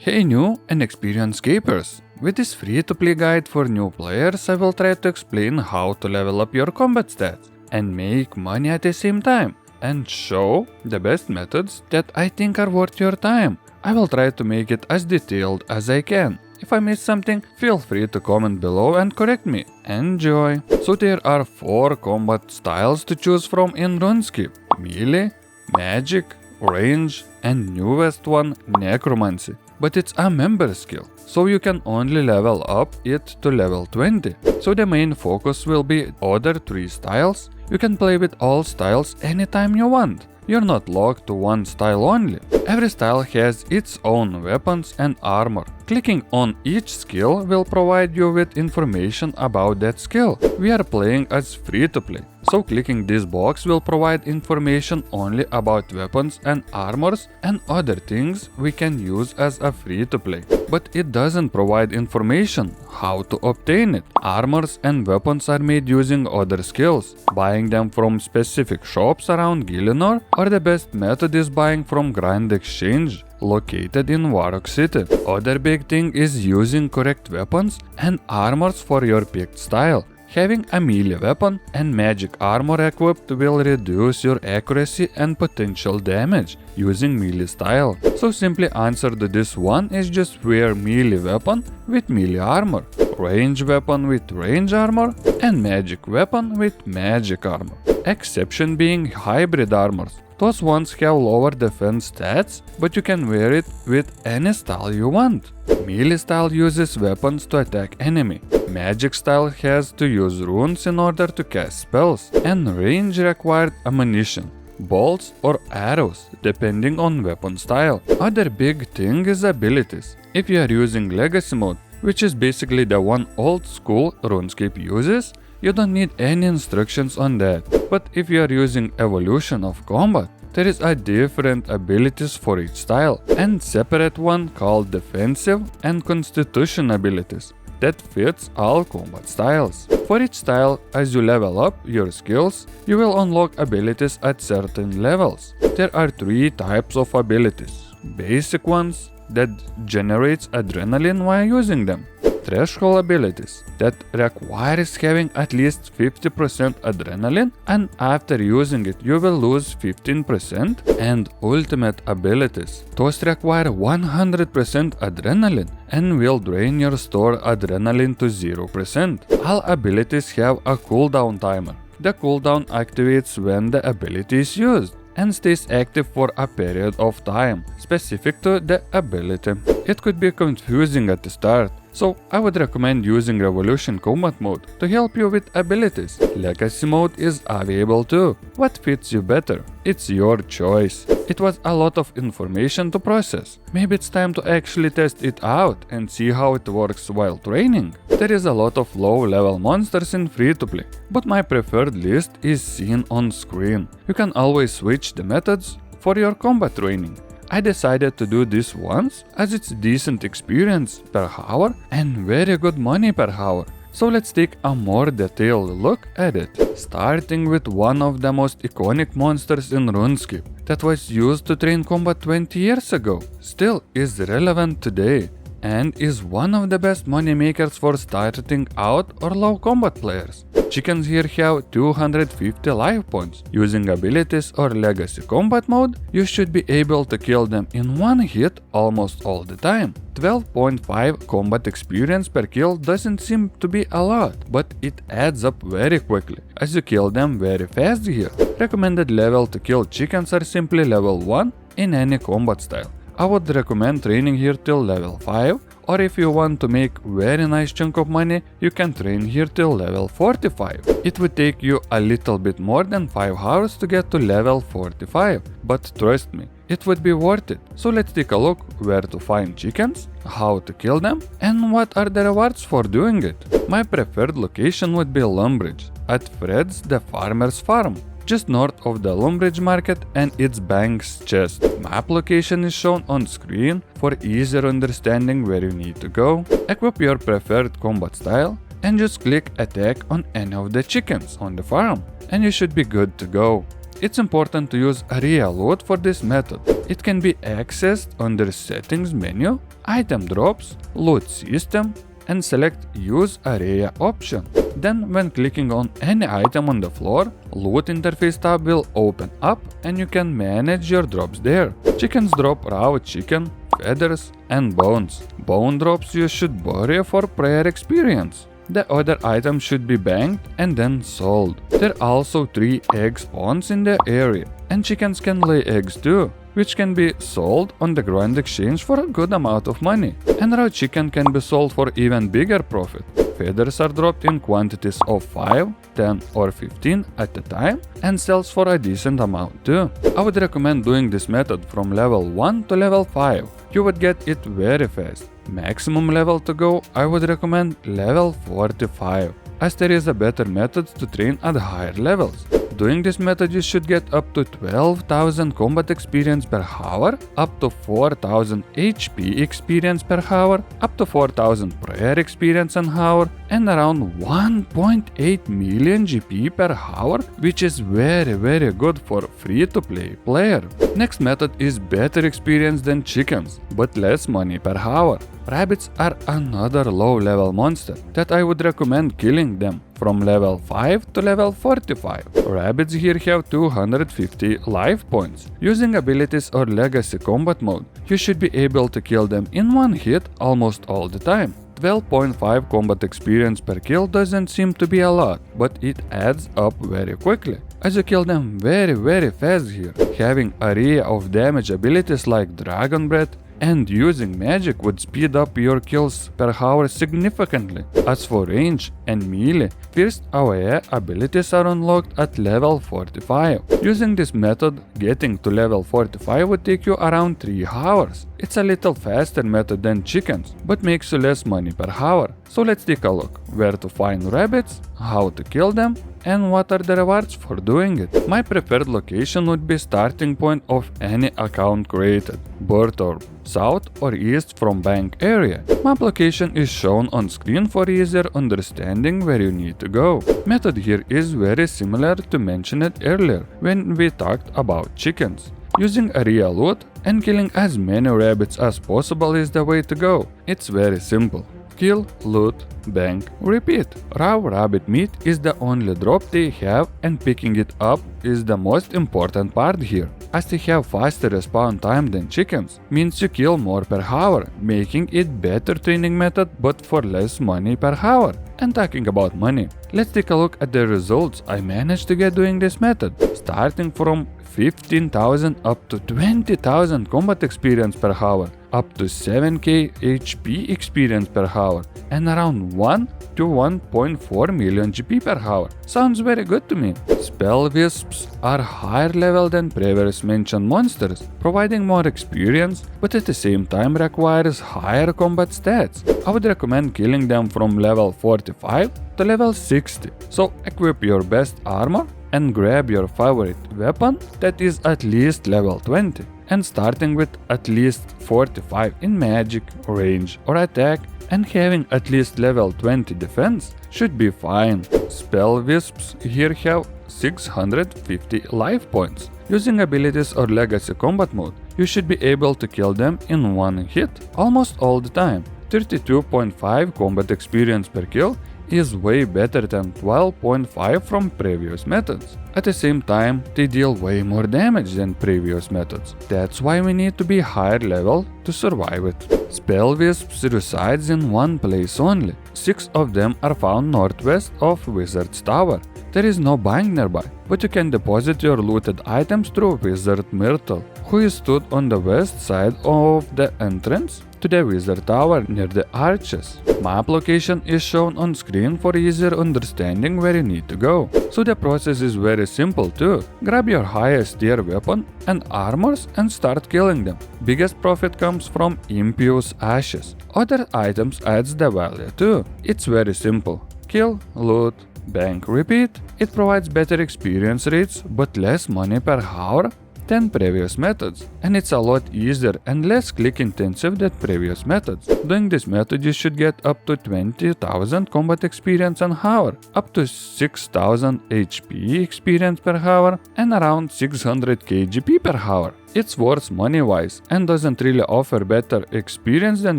Hey new and experienced Scapers! With this free-to-play guide for new players, I will try to explain how to level up your combat stats and make money at the same time, and show the best methods that I think are worth your time. I will try to make it as detailed as I can. If I miss something, feel free to comment below and correct me. Enjoy! So there are 4 combat styles to choose from in RuneScape: melee, magic, range, and newest one, necromancy. But it's a member skill, so you can only level up it to level 20. So the main focus will be other 3 styles. You can play with all styles anytime you want. You're not locked to one style only. Every style has its own weapons and armor. Clicking on each skill will provide you with information about that skill. We are playing as free-to-play, so clicking this box will provide information only about weapons and armors and other things we can use as a free-to-play. But it doesn't provide information how to obtain it. Armors and weapons are made using other skills. Buying them from specific shops around Gielinor, or the best method is buying from Grand Exchange, located in Warrock City. Other big thing is using correct weapons and armors for your picked style. Having a melee weapon and magic armor equipped will reduce your accuracy and potential damage using melee style. So simply answer to this one is just wear melee weapon with melee armor, range weapon with range armor, and magic weapon with magic armor. Exception being hybrid armors. Those ones have lower defense stats, but you can wear it with any style you want. Melee style uses weapons to attack enemy. Magic style has to use runes in order to cast spells, and range required ammunition, bolts or arrows, depending on weapon style. Other big thing is abilities. If you are using Legacy mode, which is basically the one old school RuneScape uses, you don't need any instructions on that. But if you are using Evolution of Combat, there is a different abilities for each style, and separate one called Defensive and Constitution abilities that fits all combat styles. For each style, as you level up your skills, you will unlock abilities at certain levels. There are 3 types of abilities. Basic ones that generates adrenaline while using them. Threshold abilities that requires having at least 50% adrenaline, and after using it you will lose 15%. And ultimate abilities. Those require 100% adrenaline and will drain your store adrenaline to 0%. All abilities have a cooldown timer. The cooldown activates when the ability is used and stays active for a period of time specific to the ability. It could be confusing at the start, so I would recommend using Revolution Combat mode to help you with abilities. Legacy mode is available too. What fits you better? It's your choice. It was a lot of information to process. Maybe it's time to actually test it out and see how it works while training. There is a lot of low-level monsters in free-to-play, but my preferred list is seen on screen. You can always switch the methods for your combat training. I decided to do this once, as it's decent experience per hour and very good money per hour. So let's take a more detailed look at it. Starting with one of the most iconic monsters in RuneScape that was used to train combat 20 years ago, still is relevant today, and is one of the best money makers for starting out or low combat players. Chickens here have 250 life points. Using abilities or legacy combat mode, you should be able to kill them in one hit almost all the time. 12.5 combat experience per kill doesn't seem to be a lot, but it adds up very quickly, as you kill them very fast here. Recommended level to kill chickens are simply level 1 in any combat style. I would recommend training here till level 5, or if you want to make very nice chunk of money, you can train here till level 45. It would take you a little bit more than 5 hours to get to level 45, but trust me, it would be worth it. So let's take a look where to find chickens, how to kill them, and what are the rewards for doing it. My preferred location would be Lumbridge, at Fred's the Farmer's Farm, just north of the Lumbridge Market and its bank's chest. Map location is shown on screen for easier understanding where you need to go. Equip your preferred combat style and just click attack on any of the chickens on the farm, and you should be good to go. It's important to use area loot for this method. It can be accessed under Settings menu, Item Drops, Loot System, and select Use Area option. Then when clicking on any item on the floor, Loot Interface tab will open up and you can manage your drops there. Chickens drop raw chicken, feathers, and bones. Bone drops you should bury for prayer experience. The other items should be banked and then sold. There are also 3 egg spawns in the area, and chickens can lay eggs too, which can be sold on the Grand Exchange for a good amount of money. And raw chicken can be sold for even bigger profit. Feathers are dropped in quantities of 5, 10 or 15 at a time and sells for a decent amount too. I would recommend doing this method from level 1 to level 5. You would get it very fast. Maximum level to go, I would recommend level 45, as there is a better method to train at higher levels. Doing this method you should get up to 12,000 combat experience per hour, up to 4,000 HP experience per hour, up to 4,000 prayer experience an hour, and around 1.8 million GP per hour, which is very good for free-to-play player. Next method is better experience than chickens, but less money per hour. Rabbits are another low-level monster that I would recommend killing them from level 5 to level 45. Rabbits here have 250 life points. Using abilities or legacy combat mode, you should be able to kill them in one hit almost all the time. 12.5 combat experience per kill doesn't seem to be a lot, but it adds up very quickly, as you kill them very fast here. Having array of damage abilities like Dragon Breath and using magic would speed up your kills per hour significantly. As for range and melee, first AoE abilities are unlocked at level 45. Using this method, getting to level 45 would take you around 3 hours. It's a little faster method than chickens, but makes you less money per hour. So let's take a look where to find rabbits, how to kill them, and what are the rewards for doing it. My preferred location would be starting point of any account created, Bird Orb, south or east from bank area. Map location is shown on screen for easier understanding where you need to go. Method here is very similar to mentioned earlier when we talked about chickens. Using area loot and killing as many rabbits as possible is the way to go. It's very simple. Kill, loot, bank, repeat. Raw rabbit meat is the only drop they have and picking it up is the most important part here. As they have faster respawn time than chickens, means you kill more per hour, making it better training method but for less money per hour. And talking about money, let's take a look at the results I managed to get doing this method. Starting from 15,000 up to 20,000 combat experience per hour, up to 7k HP experience per hour, and around 1 to 1.4 million GP per hour. Sounds very good to me. Spell wisps are higher level than previous mentioned monsters, providing more experience, but at the same time requires higher combat stats. I would recommend killing them from level 45 to level 60. So equip your best armor and grab your favorite weapon that is at least level 20, and starting with at least 45 in magic, range or attack, and having at least level 20 defense should be fine. Spell wisps here have 650 life points. Using abilities or legacy combat mode, you should be able to kill them in one hit almost all the time. 32.5 combat experience per kill is way better than 12.5 from previous methods. At the same time, they deal way more damage than previous methods. That's why we need to be higher level to survive it. Spell wisps resides in one place only. 6 of them are found northwest of Wizard's Tower. There is no bank nearby, but you can deposit your looted items through Wizard Myrtle, who is stood on the west side of the entrance to the Wizard Tower near the arches. Map location is shown on screen for easier understanding where you need to go. So the process is very simple too. Grab your highest tier weapon and armors and start killing them. Biggest profit comes from impious ashes. Other items adds the value too. It's very simple. Kill, loot, bank, repeat. It provides better experience rates but less money per hour 10 previous methods, and it's a lot easier and less click intensive than previous methods. Doing this method you should get up to 20,000 combat experience an hour, up to 6,000 HP experience per hour, and around 600 KGP per hour. It's worth money-wise and doesn't really offer better experience than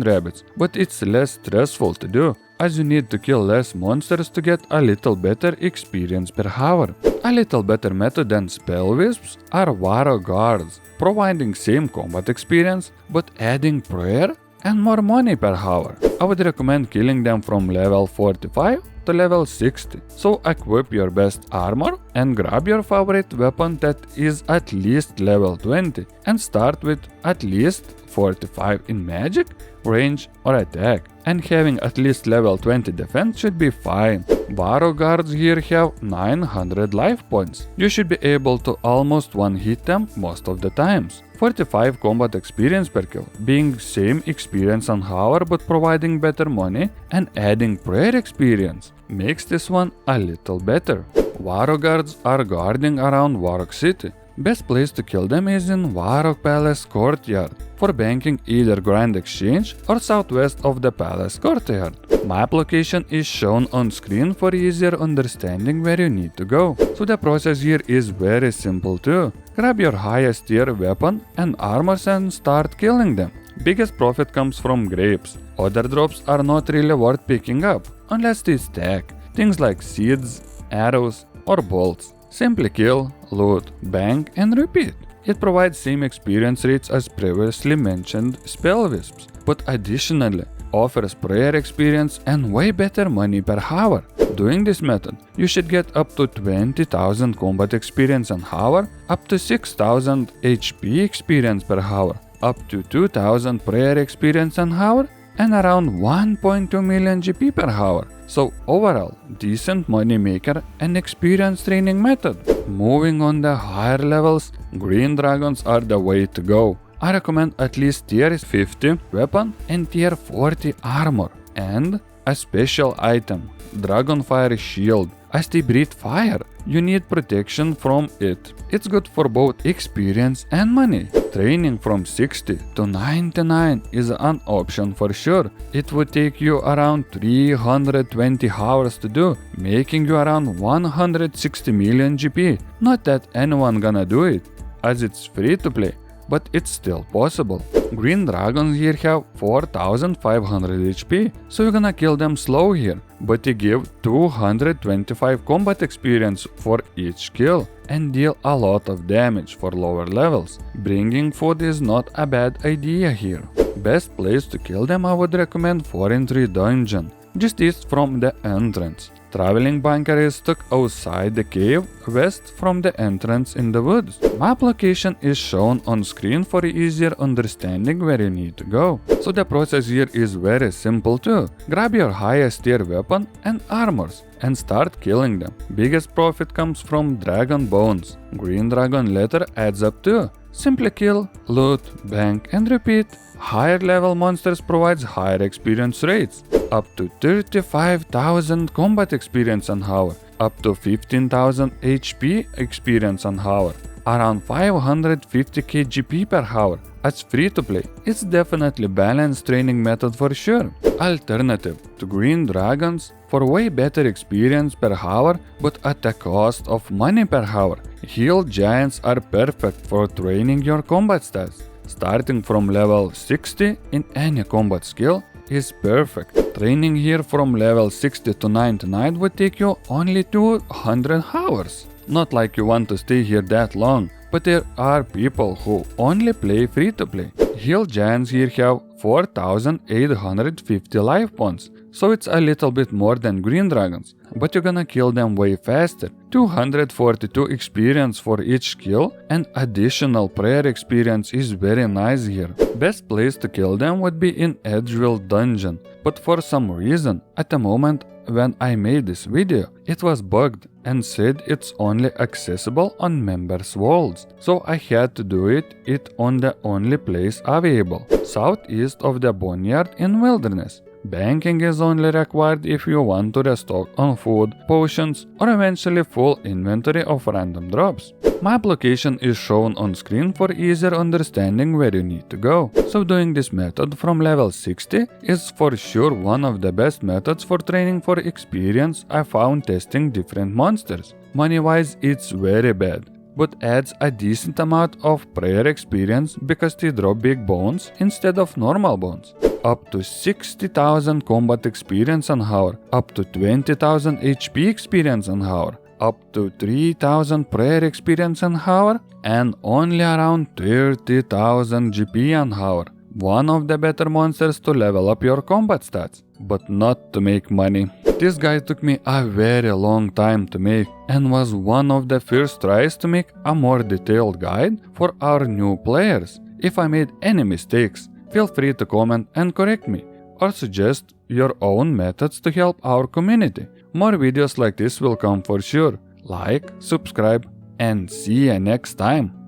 rabbits, but it's less stressful to do, as you need to kill less monsters to get a little better experience per hour. A little better method than spell wisps are Warrow guards, providing same combat experience but adding prayer and more money per hour. I would recommend killing them from level 45 to level 60. So equip your best armor and grab your favorite weapon that is at least level 20 and start with at least 45 in magic, range or attack, and having at least level 20 defense should be fine. Warrow guards here have 900 life points. You should be able to almost one-hit them most of the times. 45 combat experience per kill, being same experience an hour but providing better money and adding prayer experience, makes this one a little better. Warrow guards are guarding around Warrock City. Best place to kill them is in Warrock Palace Courtyard, for banking either Grand Exchange or southwest of the Palace Courtyard. Map location is shown on screen for easier understanding where you need to go. So the process here is very simple too. Grab your highest tier weapon and armors and start killing them. Biggest profit comes from grapes. Other drops are not really worth picking up, unless they stack. Things like seeds, arrows or bolts. Simply kill, loot, bank and repeat. It provides same experience rates as previously mentioned spell wisps, but additionally offers prayer experience and way better money per hour. Doing this method, you should get up to 20,000 combat experience an hour, up to 6,000 HP experience per hour, up to 2,000 prayer experience an hour, and around 1.2 million GP per hour. So overall, decent money maker and experience training method. Moving on the higher levels, green dragons are the way to go. I recommend at least tier 50 weapon and tier 40 armor, and a special item, Dragonfire Shield. As they breathe fire, you need protection from it. It's good for both experience and money. Training from 60 to 99 is an option for sure. It would take you around 320 hours to do, making you around 160 million GP. Not that anyone gonna do it, as it's free to play, but it's still possible. Green dragons here have 4500 HP, so you're gonna kill them slow here, but they give 225 combat experience for each kill and deal a lot of damage for lower levels. Bringing food is not a bad idea here. Best place to kill them, I would recommend 4-in-3 dungeon, just east from the entrance. Traveling bunker is stuck outside the cave, west from the entrance in the woods. Map location is shown on screen for easier understanding where you need to go. So the process here is very simple too. Grab your highest tier weapon and armors and start killing them. Biggest profit comes from dragon bones. Green dragon letter adds up too. Simply kill, loot, bank and repeat. Higher level monsters provides higher experience rates, up to 35,000 combat experience an hour, up to 15,000 HP experience an hour, around 550 KGP per hour. As free to play, it's definitely balanced training method for sure. Alternative to green dragons for way better experience per hour but at the cost of money per hour. Hill giants are perfect for training your combat stats. Starting from level 60 in any combat skill is perfect. Training here from level 60 to 99 would take you only 200 hours. Not like you want to stay here that long, but there are people who only play free to play. Hill giants here have 4850 life points, so it's a little bit more than green dragons, but you're gonna kill them way faster. 242 experience for each kill and additional prayer experience is very nice here. Best place to kill them would be in Edgeville dungeon, but for some reason, at the moment when I made this video, it was bugged and said it's only accessible on members' worlds, so I had to do it on the only place available, southeast of the boneyard in wilderness. Banking is only required if you want to restock on food, potions, or eventually full inventory of random drops. Map location is shown on screen for easier understanding where you need to go. So doing this method from level 60 is for sure one of the best methods for training for experience I found testing different monsters. Money-wise, it's very bad, but adds a decent amount of prayer experience because they drop big bones instead of normal bones. Up to 60,000 combat experience an hour, up to 20,000 HP experience an hour, up to 3,000 prayer experience an hour, and only around 30,000 GP an hour. One of the better monsters to level up your combat stats, but not to make money. This guide took me a very long time to make and was one of the first tries to make a more detailed guide for our new players. If I made any mistakes, feel free to comment and correct me, or suggest your own methods to help our community. More videos like this will come for sure. Like, subscribe, and see you next time.